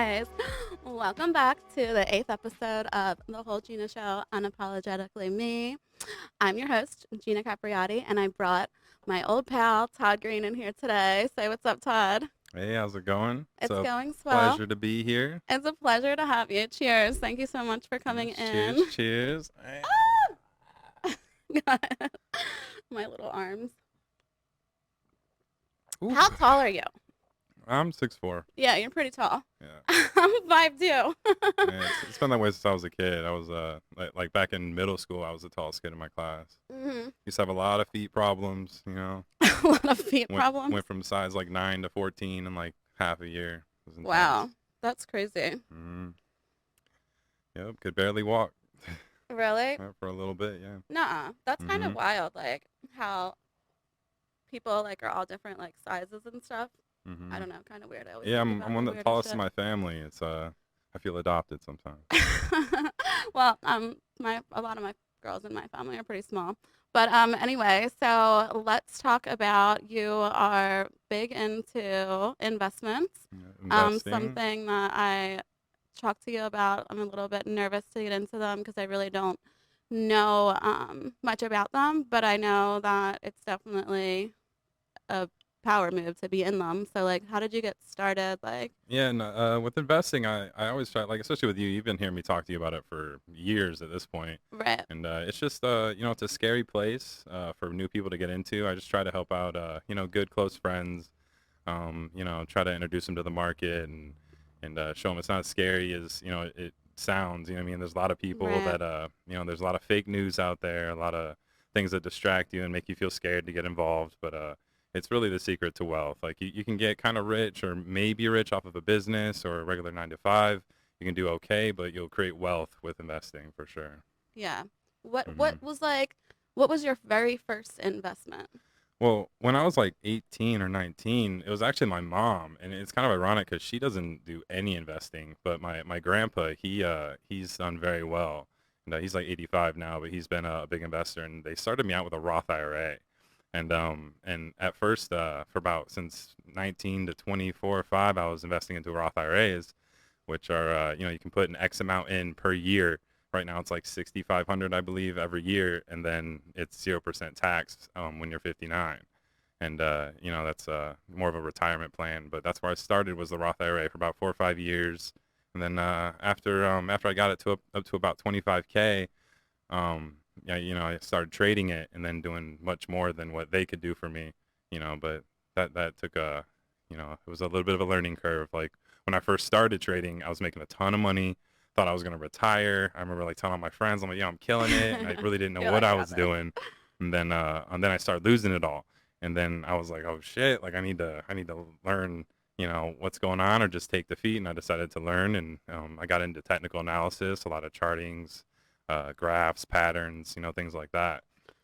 guys. Welcome back to the 8th episode of the whole Gina Show, Unapologetically Me. I'm your host, Gina Capriotti, and I brought my old pal, Todd Green, in here today. Say what's up, Todd. Hey, how's it going? It's a going swell. pleasure to be here. It's a pleasure to have you. Cheers. Thank you so much for coming Yes, in. cheers, cheers. Hey. My little arms. Ooh, How tall are you? I'm 6'4". Yeah, you're pretty tall. Yeah, I'm 5'2". yeah it's been that way since I was a kid. I was like back in middle school, I was the tallest kid in my class. Used to have a lot of feet problems, A lot of feet problems. Went from size like 9 to 14 in like half a year. It was intense. Wow, that's crazy. Yep, could barely walk. Really? For a little bit, yeah. Nuh-uh. That's kind of wild, like how people like are all different like sizes and stuff. I don't know, kind of weird. I always Yeah, think I'm about one the of the weirdest tallest in shit. my family. It's I feel adopted sometimes. Well, a lot of my girls in my family are pretty small. But anyway, so let's talk about you are big into investments. Yeah, investing. Something that I talked to you about. I'm a little bit nervous to get into them because I really don't know much about them, but I know that it's definitely a power move to be in them. So like, how did you get started? Like, Yeah, no, with investing, I always try, like, especially with you, you've been hearing me talk to you about it for years at this point. right, And it's just, it's a scary place for new people to get into. I just try to help out, good close friends, try to introduce them to the market and show them it's not as scary as, it sounds. You know what I mean? There's a lot of people right, that, there's a lot of fake news out there, a lot of things that distract you and make you feel scared to get involved. But it's really the secret to wealth. Like you can get kind of rich or maybe rich off of a business or a regular 9 to 5. You can do okay, but you'll create wealth with investing for sure. yeah. What hmm what was like? What was your very first investment? Well, when I was like 18 or 19, it was actually my mom, and it's kind of ironic because she doesn't do any investing. But my grandpa, he's done very well, and he's like 85 now, but he's been a big investor, and they started me out with a Roth IRA. And at first, for about since 19 to 24 or 5, I was investing into Roth IRAs, which are you can put an X amount in per year. Right now, it's like 6,500, I believe, every year, and then it's 0% tax when you're 59. And that's more of a retirement plan. But that's where I started, was the Roth IRA for about 4 or 5 years, and then after I got it to up to about 25K. Yeah, I started trading it and then doing much more than what they could do for me, but that took it was a little bit of a learning curve. Like when I first started trading, I was making a ton of money, thought I was going to retire. I remember like telling all my friends, I'm like, yeah, I'm killing it. And I really didn't know You're what like, I yeah, was man. doing. And then I started losing it all. And then I was like, oh shit, like I need to learn, what's going on or just take defeat. And I decided to learn. And I got into technical analysis, a lot of chartings, graphs, patterns, things like that.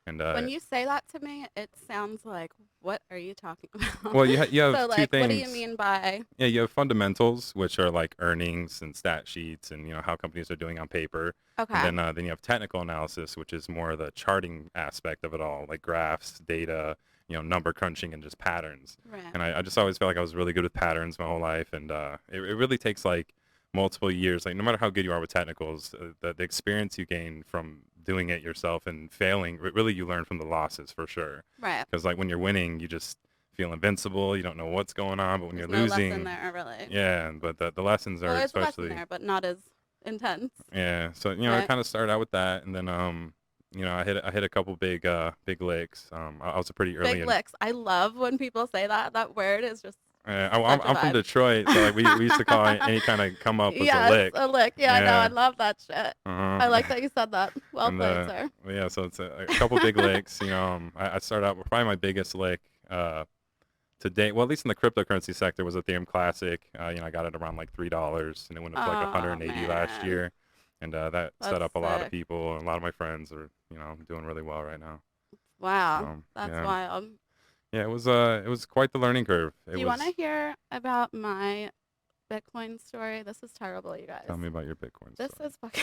And When you say that to me, it sounds like, what are you talking about? well, you So have two like, what do you things. mean by Yeah, you have fundamentals, which are like earnings and stat sheets, and how companies are doing on paper. And okay, then you have technical analysis, which is more the charting aspect of it all, like graphs, data, number crunching, and just patterns. right, And I just always felt like I was really good with patterns my whole life, and it really takes like multiple years. Like no matter how good you are with technicals, the experience you gain from doing it yourself and failing, really you learn from the losses for sure. right. Because like when you're winning, you just feel invincible. You don't know what's going on, but when There's you're no lesson losing, there, really. yeah. But the lessons Well, are there's a lesson especially, there, but not as intense, yeah. So I right? kind of started out with that, and then I hit a couple big licks. I was a pretty early Big in. licks. I love when people say that. That word is just I'm such a I'm from vibe. Detroit, so like we used to call any kind of come up was a Yes, lick. a lick. Yeah, no, I Yeah. love that shit. I Uh-huh. like that you said that. Well And played, sir. well, yeah, so it's a couple big licks. I started out with probably my biggest lick to date. Well, at least in the cryptocurrency sector, was Ethereum Classic. I got it around like $3, and it went up to like Oh 180 last man, year, and that set that's up a lot of sick. people. And a lot of my friends are doing really well right now. Wow, So that's yeah, wild. yeah, it was quite the learning curve. It Do you want to was. hear about my Bitcoin story? This is terrible, you guys. Tell me about your Bitcoin This story. is fucking.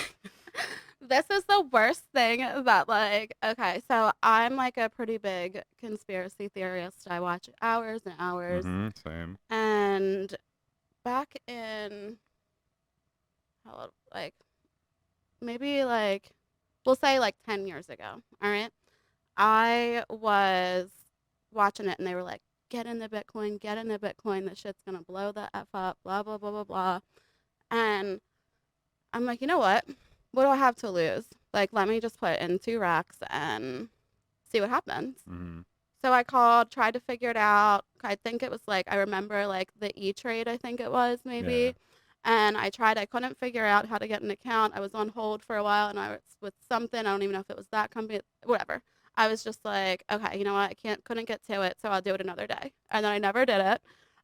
This is the worst thing that, like, okay, so I'm like a pretty big conspiracy theorist. I watch hours and hours. Same. And back in how old, like maybe like we'll say like 10 years ago. All right. I was watching it and they were like, get in the Bitcoin, get in the Bitcoin. This shit's going to blow the F up, blah, blah, blah, blah, blah. And I'm like, you know what? What do I have to lose? Like, let me just put in 2 racks and see what happens. Mm-hmm. So I called, tried to figure it out. I think it was like, I remember like the E Trade, I think it was Yeah. maybe. And I tried, I couldn't figure out how to get an account. I was on hold for a while and I was with something. I don't even know if it was that company, whatever. I was just like, okay, you know what? Couldn't get to it. So I'll do it another day. And then I never did it.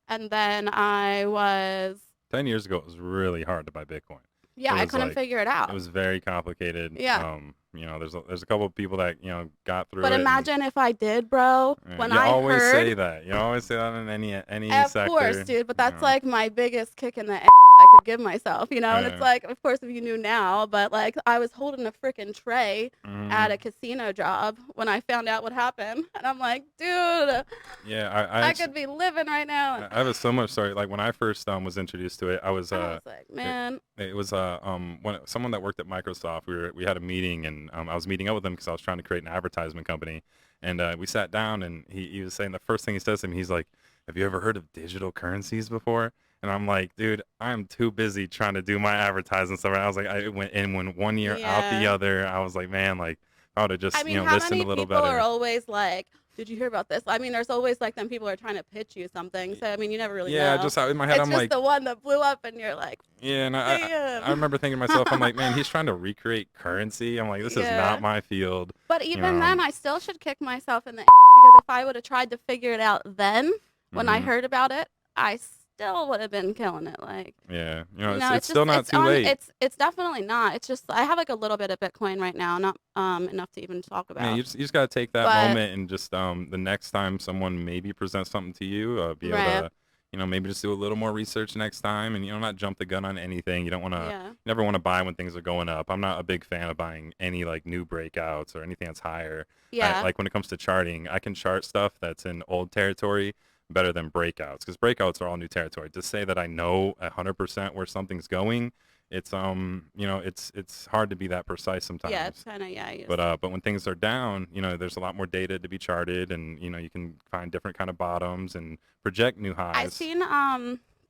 And then I was, 10 years ago, it was really hard to buy Bitcoin. yeah, It I was couldn't like figure it it out. was very complicated. Yeah. There's a couple of people that got through But it, and imagine if I did, bro, when you I always say heard. that. You always say that in any Of course, sector. dude, but You that's know. like my biggest kick in the ass I could give myself, you know? And it's Uh, like, of course, if you knew now, but like I was holding a freaking tray at mm, a casino job when I found out what happened. And I'm like, dude, yeah, I I actually could be living right now. And I have a similar story. Like when I first was introduced to it, I was I was like, it, man, it was when someone that worked at Microsoft. We had a meeting, and I was meeting up with him because I was trying to create an advertisement company, and we sat down, and he was saying the first thing he says to me, he's like, "Have you ever heard of digital currencies before?" And I'm like, dude, I'm too busy trying to do my advertising stuff. And I was like, I went in when one year out the yeah. other. I was like, man, like I would have I just mean, how listened a many little people are better. always like, did you hear about this? I mean, there's always like them people are trying to pitch you something. So, I mean, you never really Yeah, know. just in my head, It's I'm just like, the one that blew up and you're like, yeah, and I damn. remember thinking to myself, I'm like, man, he's trying to recreate currency. I'm like, this is not Yeah. my field, But you even know. then, I still should kick myself in the ass because if I would have tried to figure it out then, when I Hmm. heard about it, I still would have been killing it. Like, Yeah, it's it's still just not too late. it's definitely not. It's just I have like a little bit of Bitcoin right now, not enough to even talk Yeah, about. you just gotta take that But moment and just the next time someone maybe presents something to you, be able right, to, maybe just do a little more research next time, and not jump the gun on anything. You don't want to, yeah, never want to buy when things are going up. I'm not a big fan of buying any like new breakouts or anything that's higher. I yeah, like when it comes to charting, I can chart stuff that's in old territory better than breakouts because breakouts are all new territory. To say that I know 100% where something's going, it's hard to be that precise yeah. It's sometimes. kind of yeah. But when things are down, there's a lot more data to be charted, and you can find different kind of bottoms and project new I highs. seen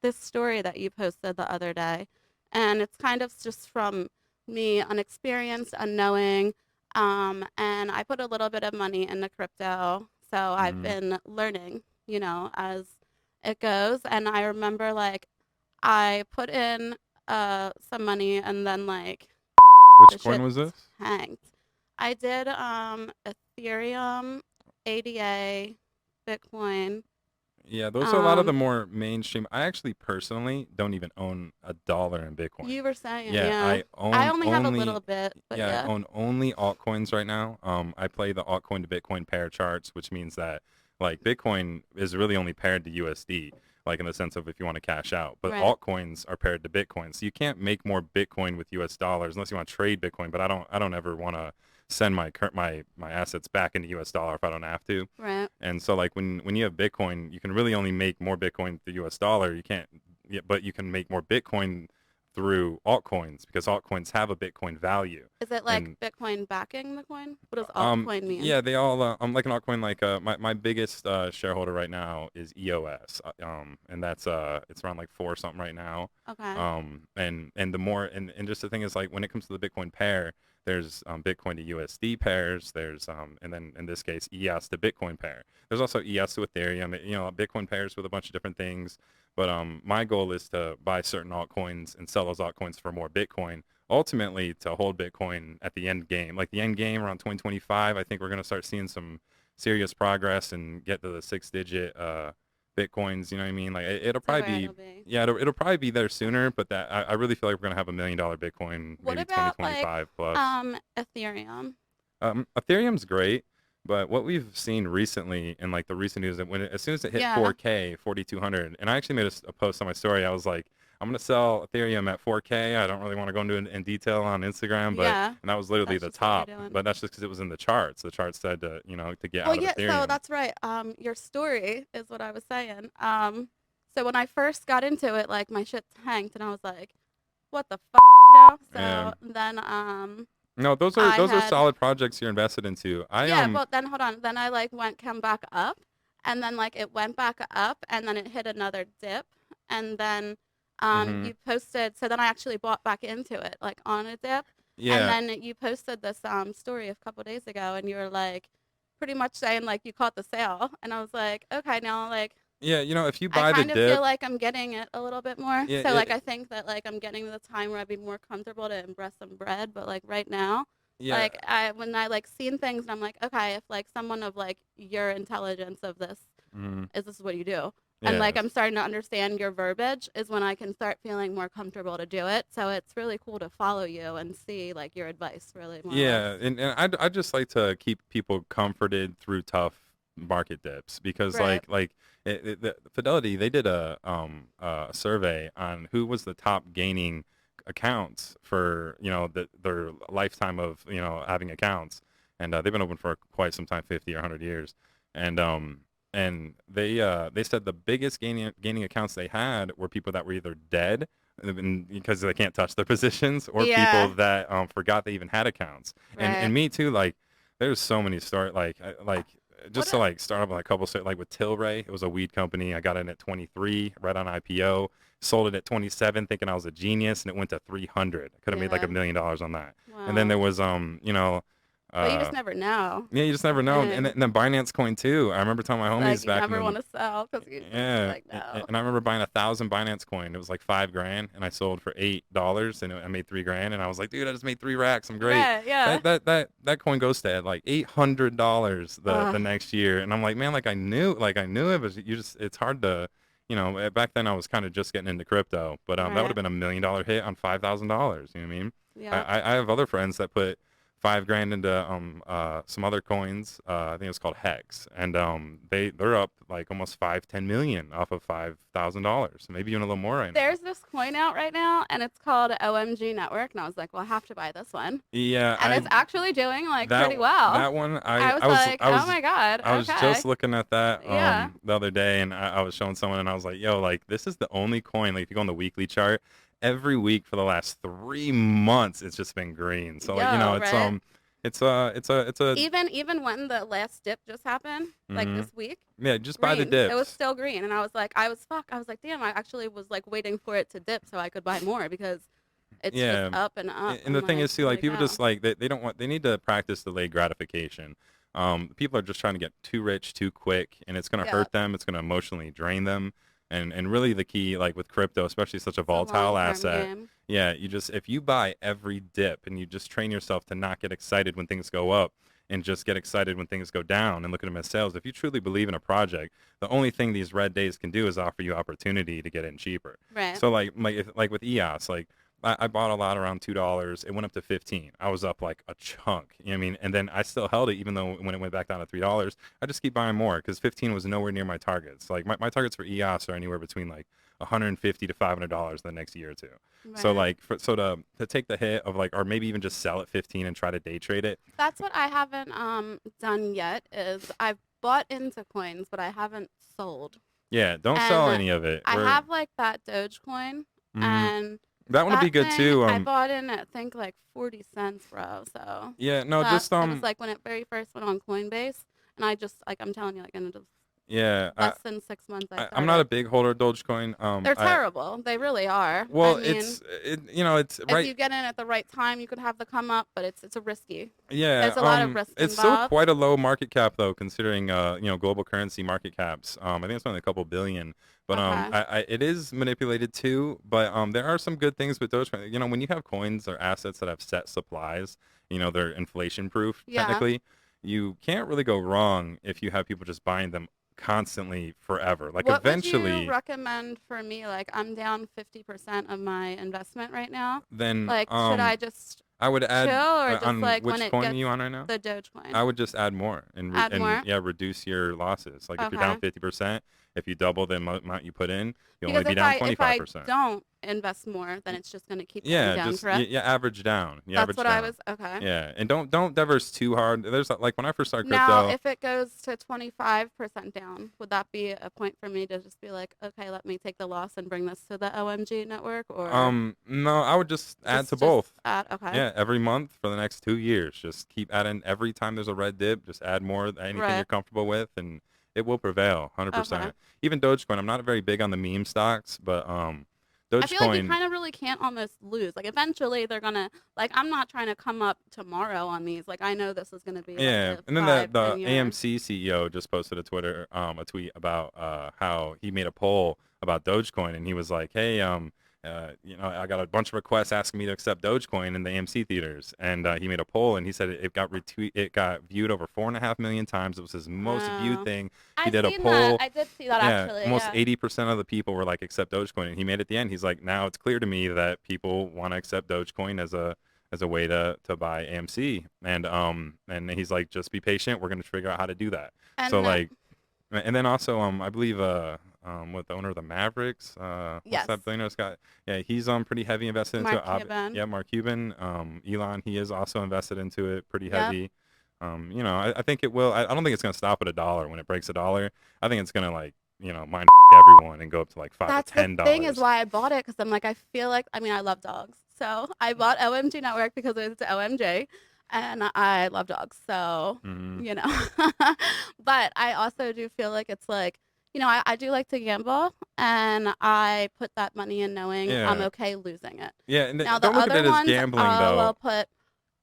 this story that you posted the other day, and it's kind of just from me, unexperienced, unknowing, and I put a little bit of money into crypto, so I've Hmm. been learning, as it goes. And I remember like I put in some money, and then like Which the coin shit was this? tanked. I did Ethereum, ADA, Bitcoin. Yeah, those are a lot of the Um, more mainstream. I actually personally don't even own a dollar in Bitcoin. You were saying, Yeah, yeah. I I own only have a little only bit, but yeah, I yeah. own only altcoins right now. I play the altcoin to Bitcoin pair charts, which means that like Bitcoin is really only paired to USD, like in the sense of if you want to cash out. But Right. altcoins are paired to Bitcoin. So you can't make more Bitcoin with US dollars unless you want to trade Bitcoin, but I don't ever want to send my assets back into US dollar if I don't have to. Right. And so like when you have Bitcoin, you can really only make more Bitcoin through US dollar. You can't yeah, but you can make more Bitcoin through altcoins because altcoins have a Bitcoin value. Is it like And Bitcoin backing the coin? What does altcoin mean? yeah, they all like an altcoin like my biggest shareholder right now is EOS. And that's it's around like 4 something right now. Okay. And the more and just the thing is like when it comes to the Bitcoin pair, there's Bitcoin to USD pairs, there's and then in this case EOS to Bitcoin pair. There's also EOS to Ethereum, Bitcoin pairs with a bunch of different things. But my goal is to buy certain altcoins and sell those altcoins for more Bitcoin, ultimately to hold Bitcoin at the end game. Like the end game around 2025, I think we're going to start seeing some serious progress and get to the 6-digit Bitcoins. You know what I mean? Like it'll So probably where be, it'll be. yeah, it'll probably be there sooner, but that I really feel like we're going to have $1 million Bitcoin What maybe about like 2025 plus. Ethereum? Ethereum's great, but what we've seen recently in like the recent news that as soon as it hit Yeah. 4K, 4,200, and I actually made a post on my story. I was like, I'm gonna sell Ethereum at 4K. I don't really want to go into in detail on Instagram, but Yeah. and that was literally That's the just what you're top. doing. But that's just because it was in the charts. The charts said to to get Well, out of yeah, so Ethereum. that's right. Your story is what I was saying. So when I first got into it, like my shit tanked and I was like, what the fuck? Yeah. So then No, I those are had solid projects you're invested into. yeah, but then hold on. Then I like went come back up, and then like it went back up, and then it hit another dip, and then Mhm. you posted. So then I actually bought back into it like on a dip, and Yeah. then you posted this story a couple days ago, and you were like pretty much saying like you caught the sale, and I was like, okay, now like Yeah, if you I buy the kind of feel dip, like I'm getting it a little bit more. yeah, So yeah, like I think that like I'm getting to the time where I'd be more comfortable to embrace some bread, but like right now, yeah. like I when I like seen things and I'm like, okay, if like someone of like your intelligence of this Mhm. is this what you do? And like Yes. I'm starting to understand your verbiage is when I can start feeling more comfortable to do it. So it's really cool to follow you and see like your advice really more or less. Yeah, and I just like to keep people comforted through tough market dips because Right. the Fidelity, they did a survey on who was the top gaining accounts for their lifetime of having accounts, and they've been open for quite some time, 50 or 100 years, and they said the biggest gaining accounts they had were people that were either dead because they can't touch their positions, or people Yeah. that forgot they even had accounts. And Right. me too. Like, there's so many start like What just to like start up on a couple like with Tilray. It was a weed company. I got in at 23, right on IPO. Sold it at 27, thinking I was a genius, and it went to 300. I could have made like yeah. $1 million on that. And then Wow. there was But you just uh never know. yeah, you just That's the never know. And then, thing. and then Binance Coin too. I remember telling my Like homies you back in never the want to sell because you just yeah, like no. and I remember buying 1,000 Binance Coin. It was like 5 grand, and I sold for $8, and I made 3 grand. And I was like, dude, I just made 3 racks. I'm great. Right, yeah. That coin goes to like $800 Uh, the next year, and I'm like, man, like I knew it, but it's hard to, back then I was kind of just getting into crypto, but that would have right. been $1 million hit on $5,000. You know what I mean? Yeah. I have other friends that put 5 grand into some other coins. I think it's called Hex, and they're up like almost 5-10 million off of $5,000, maybe even a little more right now. There's this coin out right now and it's called OMG Network and I was like, well, I have to buy this one. Yeah, And it's actually doing like that pretty well. that one I was like, oh my God, I was okay. just looking at that Yeah. the other day, and I was showing someone, and I was like, yo, like this is the only coin, like if you go on the weekly chart, every week for the last 3 months it's just been green. So like Yo, right? it's a Even when the last dip just happened, like hmm this week, yeah, just buy the green. It was dips. still green. And I was like, I was like, damn, I actually was like waiting for it to dip so I could buy more because it's just Yeah. up and up. And the I'm thing like, is too, like holy people cow. just like they don't want, they need to practice delayed gratification. People are just trying to get too rich too quick, and it's going to Yeah. hurt them. It's going to emotionally drain them. And really the key, like with crypto, especially such a It's a volatile long term asset, game. yeah, you just, if you buy every dip and you just train yourself to not get excited when things go up and just get excited when things go down and look at them as sales. If you truly believe in a project, the only thing these red days can do is offer you opportunity to get in cheaper. Right. So like with EOS, like I bought a lot around $2. It went up to 15. I was up like a chunk. You know what I mean? And then I still held it even though when it went back down to $3, I just keep buying more because 15 was nowhere near my targets. Like my targets for EOS are anywhere between like 150 to $500 the next year or two. So Right. like to take the hit of like, or maybe even just sell at 15 and try to day trade it. That's what I haven't done yet is I've bought into coins, but I haven't sold. Yeah, don't sell And any of it. I have like that Dogecoin Mhm. and That one would be that good thing too. I bought in at I think like 40 cents, bro. So Yeah, no, that just it was like when it very first went on Coinbase and I just like I'm telling you like in just yeah. less than 6 months I I'm not a started. big holder of Dogecoin. They're terrible. They really are. I Well, mean, it's if right. you get in at the right time, you could have the come up, but it's a risky. Yeah, There's a lot of risk it's still involved. quite a low market cap though, considering global currency market caps. I think it's only a couple billion, but Okay. it is manipulated too. But there are some good things with Dogecoin. When you have coins or assets that have set supplies, they're inflation proof Yeah. technically. You can't really go wrong if you have people just buying them constantly forever. Like What would you eventually, recommend for me? Like, I'm down 50% of my investment right now. then Like, should I just I would chill add or just on like when which it coin are gets you on right now? the Dogecoin? I would just add more and Add more? yeah, reduce your losses. Like if you're down Okay. 50%, if you double the amount you put in, you'll Because only be if down I 25%. don't invest more, then it's just going to keep going Yeah, down, just correct? average down. You That's average what I down. was okay. Yeah, and don't diverse too hard. There's like when I first started Now, crypto, if it goes to 25% down, would that be a point for me to just be like, okay, let me take the loss and bring this to the OMG network, or no, I would just add to just both. add? Okay, Yeah, every month for the next 2 years, just keep adding. Every time there's a red dip, just add more, anything you're right. comfortable with, and it will prevail, Okay. 100%. Even Dogecoin, I'm not very big on the meme stocks, but I feel like you Dogecoin, kind of really can't almost lose. Like eventually they're gonna like. I'm not trying to come up tomorrow on these. Like I know this is gonna be like yeah. a And then five, ten the year. AMC CEO just posted a tweet about how he made a poll about Dogecoin, and he was like, hey, I got a bunch of requests asking me to accept Dogecoin in the AMC theaters, and he made a poll, and he said it got viewed over 4.5 million times. It was his most viewed Oh, thing. He I did a seen that. poll. I did see that Yeah, actually. almost Yeah. 80% of the people were like accept Dogecoin, and he made at the end. He's like, now it's clear to me that people want to accept Dogecoin as a way to buy AMC, and he's like, just be patient. We're gonna figure out how to do that. So And like, and then also I believe with the owner of the Mavericks, what's yes, that billionaire Scott? Yeah, he's pretty heavy invested into Mark it. Cuban. Yeah, Mark Cuban, Elon, he is also invested into it pretty Yep. heavy. I think it will. I don't think it's gonna stop at a dollar when it breaks a dollar. I think it's gonna like mind everyone and go up to like five to That's the ten thing is dollars. why I bought it because I'm like I feel like I mean I love dogs, so I bought OMG Network because it's OMG, and I love dogs. So Hmm. you know, but I also do feel like it's like I do like to gamble, and I put that money in knowing I'm Yeah, okay losing it. yeah, and Now the don't look at other it as ones gambling I will though. put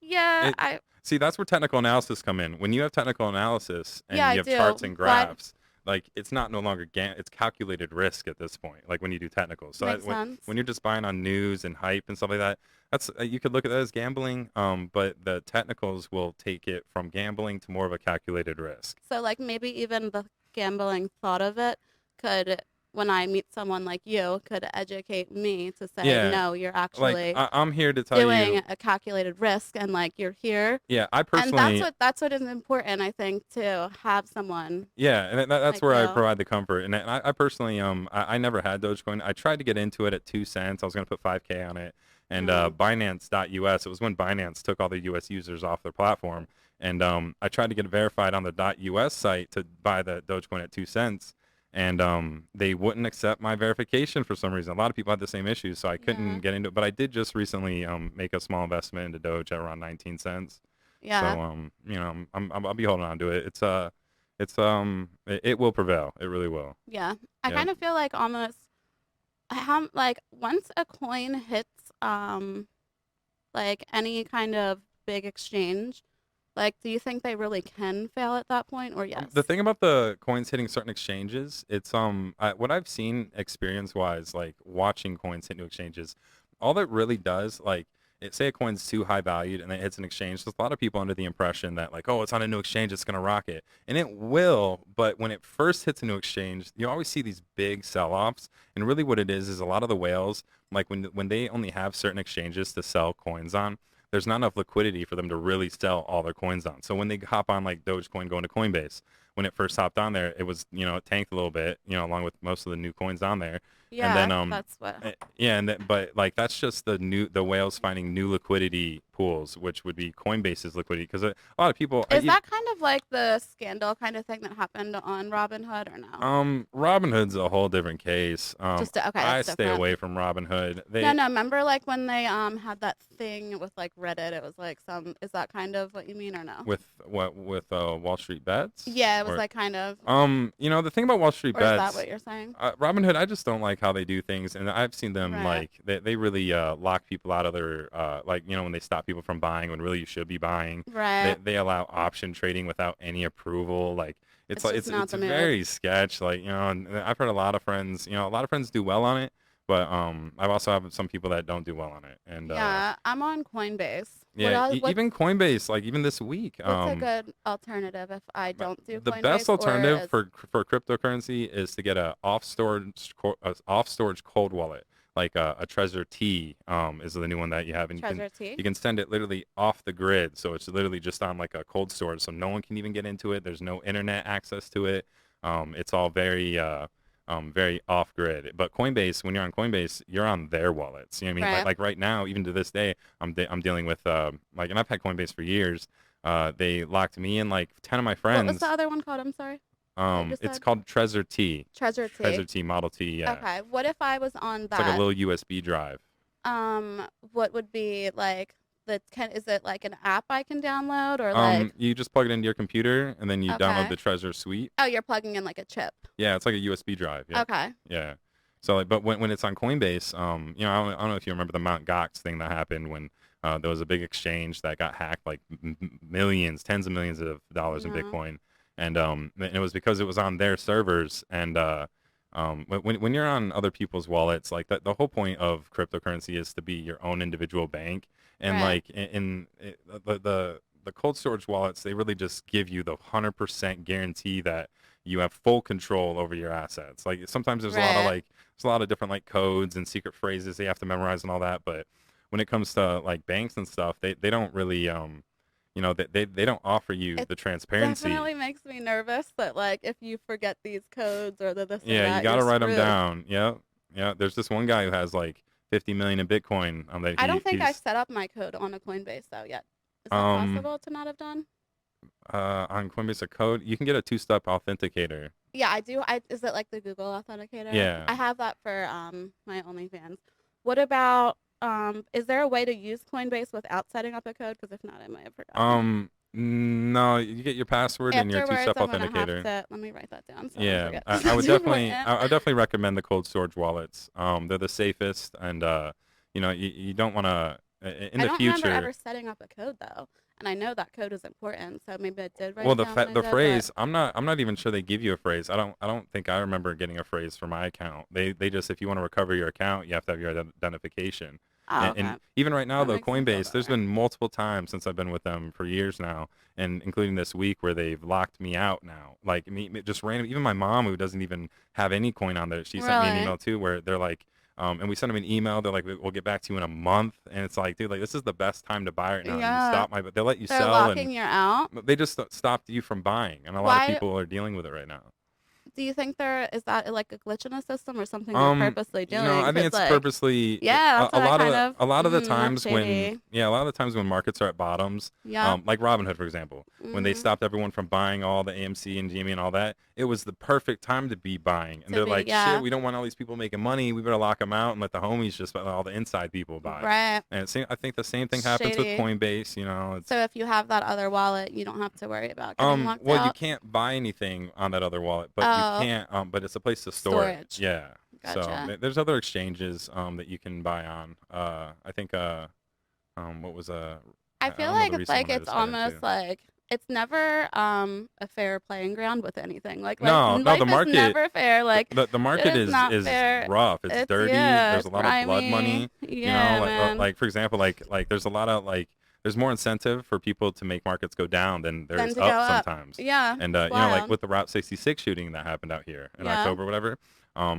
yeah It I See, that's where technical analysis come in. When you have technical analysis yeah and I you have charts do, and but graphs, like it's not no longer it's calculated risk at this point. Like when you do technicals. So makes when sense. you're just buying on news and hype and stuff like that, that's you could look at that as gambling. But the technicals will take it from gambling to more of a calculated risk. So like maybe even the gambling thought of it could, when I meet someone like you, could educate me to say, Yeah, no, you're like actually I'm here to tell doing you. a calculated risk and like you're here. Yeah, I And personally. that's what is important, I think, to have someone Yeah, and that's like where I you. provide the comfort. And I personally, I never had Dogecoin. I tried to get into it at 2 cents. I was gonna put 5K on it, and Mm. Binance.us. It was when Binance took all the U.S. users off their platform, and I tried to get it verified on the .us site to buy the Dogecoin at 2 cents, and they wouldn't accept my verification for some reason. A lot of people had the same issues, so I couldn't Yeah. get into it. But I did just recently make a small investment into Doge at around 19 cents. Yeah. So I'll be holding on to it. It will prevail. It really will. Yeah. I Yeah. kind of feel like almost how like once a coin hits like any kind of big exchange, like do you think they really can fail at that point or The yes? thing about the coins hitting certain exchanges, it's what I've seen experience wise, like watching coins hit new exchanges, all that really does, like say a coin's too high valued and it hits an exchange. There's a lot of people under the impression that like, oh, it's on a new exchange, it's gonna rocket, and it will. But when it first hits a new exchange, you always see these big sell-offs, and really what it is a lot of the whales, like when they only have certain exchanges to sell coins on, there's not enough liquidity for them to really sell all their coins on. So when they hop on like Dogecoin going to Coinbase, when it first hopped on there, it was it tanked a little bit, along with most of the new coins on there, and then Yeah, that's what. yeah, and then, but like that's just the whales finding new liquidity pools, which would be Coinbase's liquidity, because a lot of people, Is that kind of like the scandal kind of thing that happened on Robinhood or no? Robinhood's a whole different case. Okay, I that's stay different. away from Robinhood. No, They no, remember like when they had that thing with like Reddit, it was like some is that kind of what you mean or no? with Wall Street Bets Yeah, it was or like kind of the thing about Wall Street or is that Bets, what you're saying? Robinhood, I just don't like how they do things, and I've seen them Right. like they really lock people out of their like when they stop people from buying when really you should be buying. Right. They allow option trading without any approval. Like it's It's like just not it's the move. very sketch. Like and I've heard a lot of friends, a lot of friends do well on it, but I've also have some people that don't do well on it, and Yeah, I'm on Coinbase. yeah, even Coinbase, like even this week, What's a good alternative if I but don't do the best Coinbase or alternative is for cryptocurrency is to get a off storage cold wallet, like a Trezor T is the new one that you have, and Treasure Tea? you can send it literally off the grid, so it's literally just on like a cold storage, so no one can even get into it. There's no internet access to it. It's all very very off grid. But Coinbase, when you're on Coinbase, you're on their wallets. You know what I mean? Right. Like right now, even to this day, I'm dealing with like, and I've had Coinbase for years. They locked me and like 10 of my What was the friends. other one called? I'm sorry. That you just It's said? called Trezor T. Treasure Trezor T. T Model T. Yeah, Okay. What if I was on it's like a that? little USB drive. What would be like is it like an app I can download or like You just plug it into your computer and then you download okay. the Trezor Suite. Oh, you're plugging in like a chip. Yeah, it's like a USB drive. Yep. Okay. Yeah. So like, but when it's on Coinbase, I don't know if you remember the Mt. Gox thing that happened when there was a big exchange that got hacked, like millions, tens of millions of dollars in No. Bitcoin, and it was because it was on their servers. And when you're on other people's wallets, like the whole point of cryptocurrency is to be your own individual bank, and Right. like the cold storage wallets, they really just give you the 100% guarantee that you have full control over your assets. Like sometimes Right. there's a lot of different like codes and secret phrases they have to memorize and all that, but when it comes to like banks and stuff, they don't really they don't offer you It the transparency. definitely makes me nervous that like if you forget these codes or the this or Yeah, you that, got you're to write them screwed. down. Yeah. Yeah, there's this one guy who has like 50 million in Bitcoin that I don't think I he's set up my code on a Coinbase though yet. Is that um possible to not have done? on Coinbase a code. You can get a two-step authenticator. Yeah, I do. I is it like the Google Authenticator? Yeah. I have that for my OnlyFans. What about is there a way to use Coinbase without setting up a code? Because if not, I might have forgotten. No, you get your password and your Afterwards, two-step I'm gonna have authenticator. to let me write that down so I don't Yeah, forget. I would That's definitely, important. I would definitely recommend the cold storage wallets. They're the safest, and you don't want to in I the don't remember future. ever setting up a code though, and I know that code is important, so maybe I did write Well, it down when I the did, but phrase, I'm not even sure they give you a phrase. I don't think I remember getting a phrase for my account. They just, if you want to recover your account, you have to have your identification. oh, And okay, even right now that though, makes me feel Coinbase, there's better. been multiple times since I've been with them for years now, and including this week where they've locked me out now. Like just random. Even my mom, who doesn't even have any coin on there, she sent me an Really? email too where they're like. And we sent them an email. They're like, "We'll get back to you in a month." And it's like, dude, like this is the best time to buy right now. And you Yeah, stop but they let you they're sell, and locking you out. they just stopped you from buying, and a lot of Why people are dealing with it right now. do you think there is that like a glitch in the system or something they're purposely doing? I think Because it's like, purposely yeah, that's a what I lot of kind of. the That's times when shady. yeah, a lot of the times when markets are at bottoms, Yep. like Robinhood, for example, when they Mhm. stopped everyone from buying all the AMC and GME and all that, it was the perfect time to be buying. And To they're be, like, shit, yeah, we don't want all these people making money. We better lock them out and let the homies just let all the inside people buy. right. And I think the same thing happens with Shady. Coinbase. So It's if you have that other wallet, you don't have to worry about getting locked well, you out. can't buy anything on that other wallet, but you Oh, can't, but it's a place to store it. storage. Yeah. So Gotcha. there's other exchanges that you can buy on. I think what was I I feel don't know like the it's recent like one I it's just got almost into. like it's never a fair playing ground with anything. Like No, no, life the is market, never fair. Like the shit market is not is fair. rough. It's It's dirty. yeah, There's it's a lot of blood grimy. money. Yeah, man. Like for example, like there's a lot of like there's more incentive for people to make markets go down than there Then is to go up up. sometimes. Yeah, And it's like wild. with the Route 66 shooting that happened out here in Yeah, October, or whatever.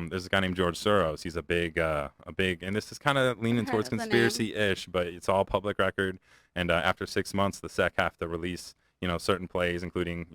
There's a guy named George Soros. He's a big, and this is kind of I've leaning heard towards of the name. conspiracy-ish, but it's all public record. And after 6 months, the SEC have to release, certain plays, including,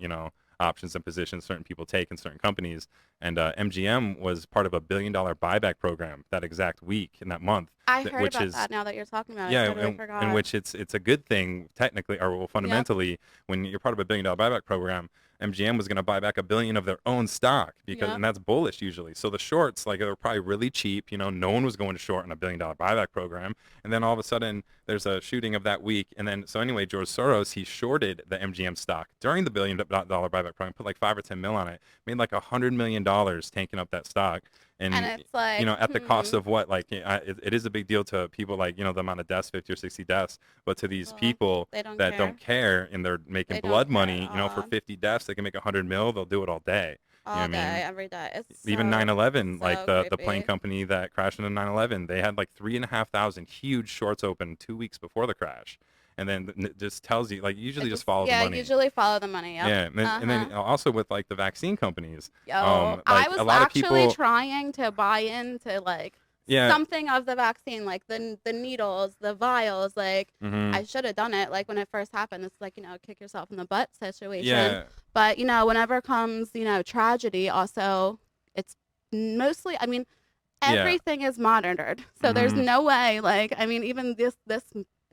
options and positions certain people take in certain companies. And MGM was part of a $1 billion buyback program that exact week in that month, I heard which about is that now that you're talking about it. I yeah, totally in forgot. which it's a good thing technically, or well, Yep. fundamentally, when you're part of a $1 billion buyback program, MGM was going to buy back 1 billion of their own stock because, Yep. and that's bullish usually. So the shorts, like they were probably really cheap. No one was going to short on a $1 billion buyback program. And then all of a sudden, there's a shooting of that week, and then so anyway, George Soros he shorted the MGM stock during the $1 billion buyback program, put like 5 or 10 mil on it, made like $100 million tanking up that stock. And And it's like, at the cost of what, like it is a big deal to people like the amount of deaths, 50 or 60 deaths, but to these well, people they don't that don't care. care and they're making They don't blood care at money, for all. 50 deaths they can make 100 mil, they'll do it all day. You know All what I day, mean? every day. It's Even so 9/11, like so the plane creepy. company that crashed into 9/11, they had like 3,500 huge shorts open 2 weeks before the crash, and then it just tells you like usually It just just follow the yeah, money. usually follow the money. Yep. Yeah, Uh and then huh. also with like the vaccine companies, Yo, I like was a lot of actually people, trying to buy into like yeah. something of the vaccine, like the needles, the vials. Like Hmm. I should have done it. Like when it first happened, it's like kick yourself in the butt situation. Yeah. But whenever comes tragedy, also it's mostly, I mean, Yeah. everything is monitored. So there's Mhm. no way, like, I mean, even this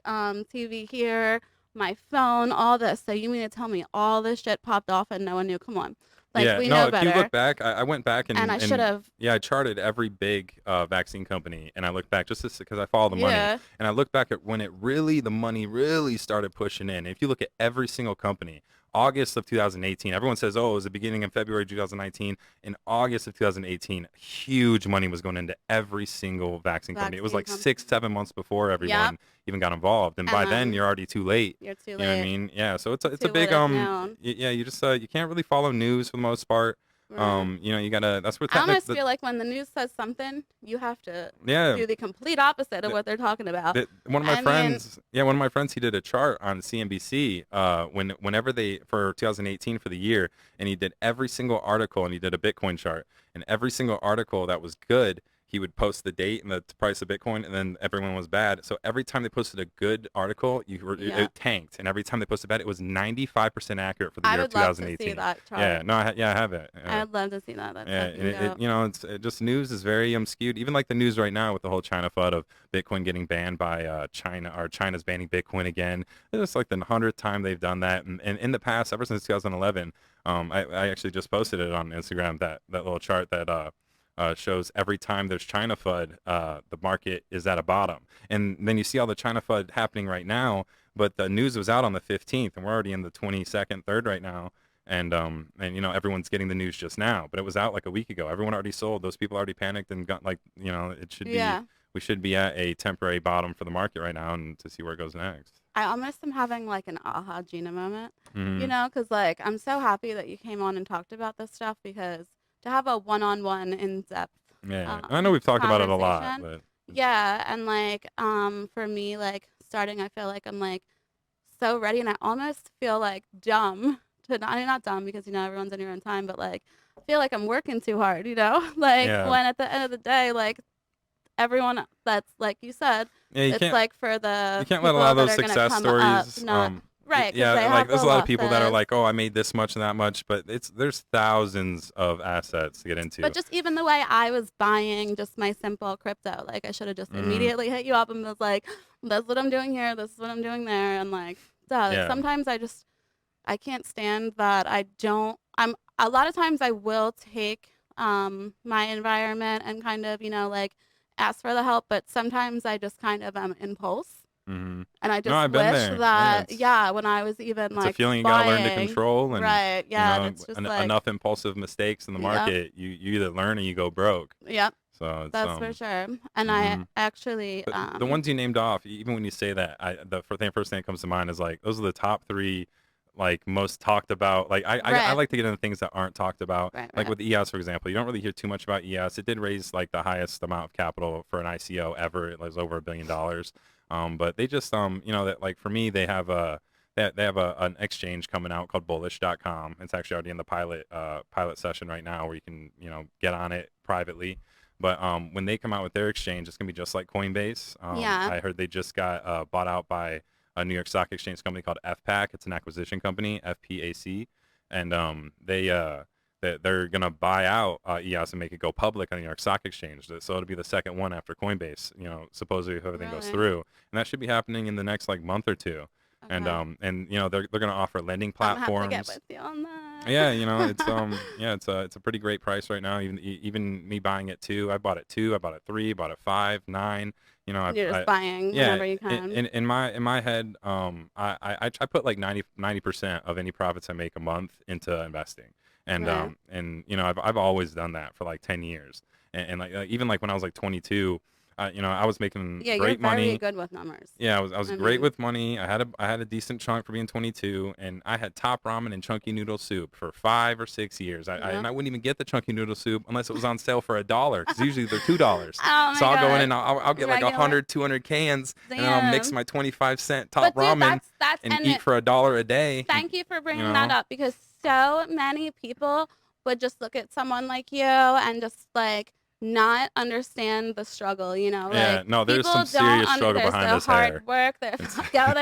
TV here, my phone, all this. So you mean to tell me all this shit popped off and no one knew? Come on, like Yeah, we no, know if you better. look back, I went back And I should and have, yeah, I charted every big vaccine company, and I looked back just because I follow the money, yeah, and I looked back at when the money really started pushing in. If you look at every single company, August of 2018, everyone says, oh, it was the beginning of February 2019. In August of 2018, huge money was going into every single vaccine company. It was vaccine like come. 6, 7 months before Yep. everyone even got involved, and And by then then you're already too late. you're too You know what I late. mean? Yeah, so it's a Too big little known. yeah, you just you can't really follow news for the most part. Right. You know, you gotta. That's where I almost technically, feel like when the news says something, you have to yeah. do the complete opposite of The, what they're talking about. one of my I mean, friends, yeah, one of my friends, he did a chart on CNBC. Whenever they for 2018 for the year, and he did every single article, and he did a Bitcoin chart, and every single article that was good, he would post the date and the price of Bitcoin, and then everyone was bad. So every time they posted a good article, yeah, it tanked, and every time they posted bad, it was 95% accurate for the I year of would love to see 2018. that Yeah, chart. no, yeah, I have it. I'd love to see that. That's Yeah, and fucking it dope. you know just news is very skewed. Even like the news right now with the whole China FUD of Bitcoin getting banned by China, or China's banning Bitcoin again. It's like the 100th time they've done that, and in the past, ever since 2011, I actually just posted it on Instagram, that little chart that shows every time there's China FUD, the market is at a bottom, and then you see all the China FUD happening right now. But the news was out on the 15th, and we're already in the 22nd, third right now, and you know, everyone's getting the news just now, but it was out like a week ago. Everyone already sold. Those people already panicked and got, like, you know, it should be Yeah, we should be at a temporary bottom for the market right now, and to see where it goes next. I almost am having like an aha Gina moment, Hmm. because like I'm so happy that you came on and talked about this stuff because to have a one-on-one in-depth Yeah, I know we've talked about it a lot, conversation, but yeah, and like for me like starting, I feel like I'm like so ready, and I almost feel like dumb to not, I mean, not dumb because everyone's in your own time, but like I feel like I'm working too hard, like yeah, when at the end of the day, like everyone that's like you said, yeah, it's like for you the can't let a lot people of that those are gonna success come up, stories not right because yeah, they like have there's the a lot of people that are losses. like, oh, I made this much and that much, but there's thousands of assets to get But into. just even the way I was buying just my simple crypto, like I should have just Hmm. immediately hit you up and was like, "That's what I'm doing here. This is what I'm doing there." And like, duh. Yeah. Sometimes I can't stand that I don't. I'm a lot of times I will take my environment and kind of like ask for the help, but sometimes I just kind of am impulse, Hmm. and I No, just I've been wish there. Yeah, that yeah, when I was even it's a like feeling you gotta learn to buying, control, and right, you yeah, and know, it's just like enough impulsive mistakes in the yep, market, you either learn or you go broke. yep, So it's that's for sure. And I hmm actually the ones you named off, even when you say that, first thing that comes to mind is like those are the top three, like, most talked about. Like I right, like to get into things that aren't talked about. right, Like right, with EOS, for example, you don't really hear too much about EOS. It did raise like the highest amount of capital for an ICO ever. It was over $1 billion. But they just you know, that, like, for me, they have an exchange coming out called bullish.com. It's actually already in the pilot session right now, where you can, you know, get on it privately. But when they come out with their exchange, it's gonna be just like Coinbase. yeah, I heard they just got bought out by a New York Stock Exchange company called FPAC. It's an acquisition company, FPAC, and they're gonna buy out EOS and make it go public on the New York Stock Exchange. So it'll be the second one after Coinbase. You know, supposedly, if everything goes really, through, and that should be happening in the next, like, month or two. okay. And you know, they're gonna offer lending I'm gonna have to get platforms. with you on that. Yeah, you know, it's yeah, it's a pretty great price right now. Even me buying it too. I bought it two, I bought it three, bought it five, nine. You know, You're just buying yeah, whenever you can. in my head, I put like 90% of any profits I make a month into investing, Right. and you know, I've always done that for like 10 years, and like, even like when I was like 22, you know, I was making Yeah, you're great very money. good with numbers. Yeah, I was I great mean, with money. I had a decent chunk for being 22, and I had top ramen and chunky noodle soup for 5 or 6 years. yeah. I wouldn't even get the chunky noodle soup unless it was on sale for $1, because usually they're $2. Oh So my I'll go in god. and I'll get like Regular. 100, 200 cans, and then I'll mix Damn. my 25-cent top But dude, ramen that's and and eat it, for $1 a day. thank you for You bringing that know? up because so many people would just look at someone like you and just like not understand the struggle, Yeah, like no, there's some people don't serious under struggle there's behind the this hard hair. work, there's It's yeah, the